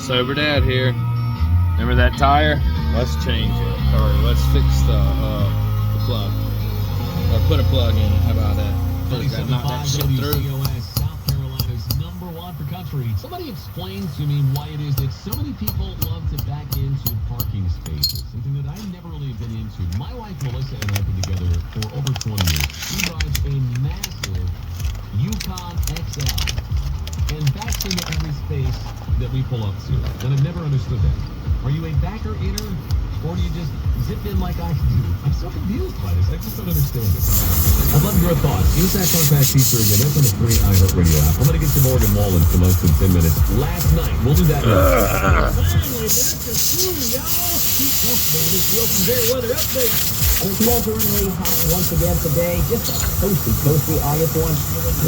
Sober Dad here. Remember that tire? Let's change it. Or let's fix the plug. Or put a plug in it. How about that? Just gotta knock that shit through. South Carolina's #1 for country. Somebody explain to me why it is that so many people love to back into parking spaces. Something that I never really been into. My wife Melissa and I have been together for over 20 years. She drives a massive Yukon XL and backs into every space that we pull up to. And I've never understood that. Are you a backer-inner, or do you just zip in like I do? I'm so confused by this. I just don't understand it. I'd love your thoughts. Use that contact feature again. That's on the free iHeartRadio app. I'm going to get to Morgan Wallen for less than 10 minutes. Last night. We'll do that next. Finally, back to school, y'all. Keep comfortable with this real severe weather update. It's swelteringly hot once again today. Just a toasty August one.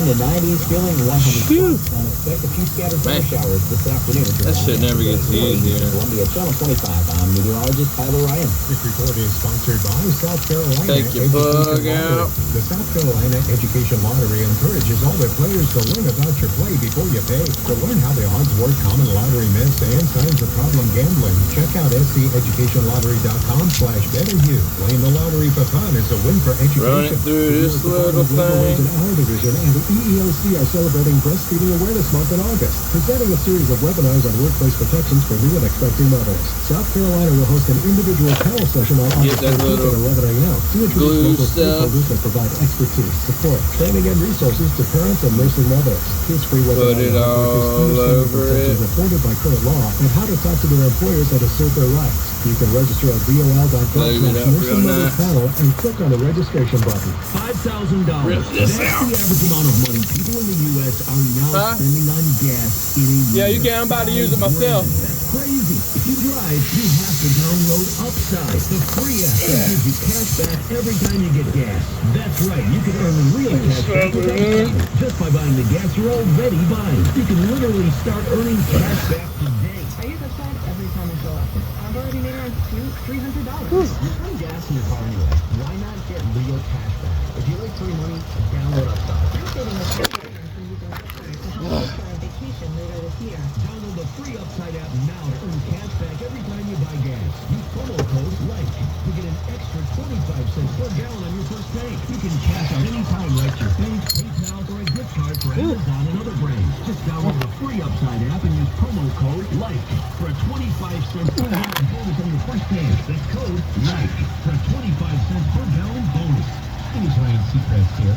In the 90s, feeling 100. And expect a few scattered thundershowers this afternoon. That shit never gets easier. Columbia Channel 25. I'm meteorologist Tyler Ryan. This report is sponsored by South Carolina. Take your plug out. The South Carolina Education Lottery encourages all their players to learn about your play before you pay. To learn how the odds work, common lottery myths, and signs of problem gambling, check out SCEducationLottery.com/betteryou. Playing the lottery for fun is a win for education. Run it through this little thing. Our division and the EEOC are celebrating Breastfeeding Awareness Month in August, presenting a series of webinars on workplace protections for new and expecting mothers. South Carolina will host an individual panel session on August 13th at 11 a.m. to introduce local stakeholders that provide expertise, support, training, and resources to parents and nursing mothers. This free webinar Put it all over it. afforded by current law and how to talk to their employers and assert their rights. You can register at VOL.gov/nursing panel and click on the registration button. $5,000. Rip this That's out. the average amount of money people in the U.S. are now spending on gas in a year. Yeah, you can. I'm about to use it myself. That's crazy. If you drive, you have to download Upside, the free app that gives you cash back every time you get gas. That's right. You can earn real cash back without paying. Just by buying the gas you're already buying. You can literally start earning cash back today. I use Upside every time I fill up. I've already made around $200-$300. You're putting gas in your car anyway. Why not get real cash back? If you like free money, download Upside. I'm saving the $10 from using Upside to help me for a vacation later this year. Download the free Upside app now to earn cash back every time you buy gas. Use promo code LIKE to get an extra 25 cents per gallon on your first tank. You can cash out anytime like your bank, PayPal, or a gift card for Amazon and other brands. Just download the free Upside app and use promo code LIKE for a 25 cents per gallon bonus on your first tank. That's code LIKE for a 25 cents per gallon bonus. It is Ryan Seacrest here.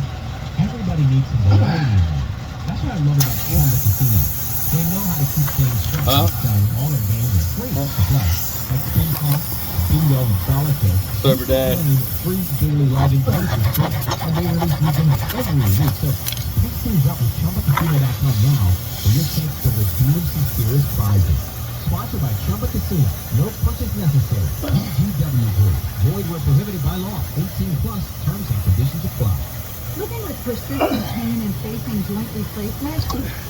Everybody needs some variety. That's what I love about Chumba Casino. They know how to keep things structured down all their games are free to play. Like ping pong, bingo, and solitaire. Sober Dad. Free daily login bonuses too, and they release new games every week. So pick things up with ChumbaCasino.com now, where your chance to redeem some serious prizes. Sponsored by Chumba Casino. No purchase necessary. VGW Group. Void where prohibited by law. 18 plus. Terms and conditions apply. Living with persistent pain and facing joint replacement,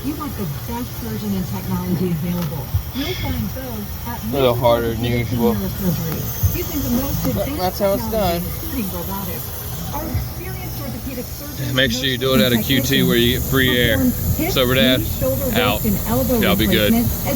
you want the best surgeon and technology available. You'll find those at A little harder than usual. Neurosurgery, using the most advanced That's how it's done. technology, including robotics. Our experienced orthopedic surgeons Make sure you do it at a QT where you get free air. Sober Dad, out. Y'all be good.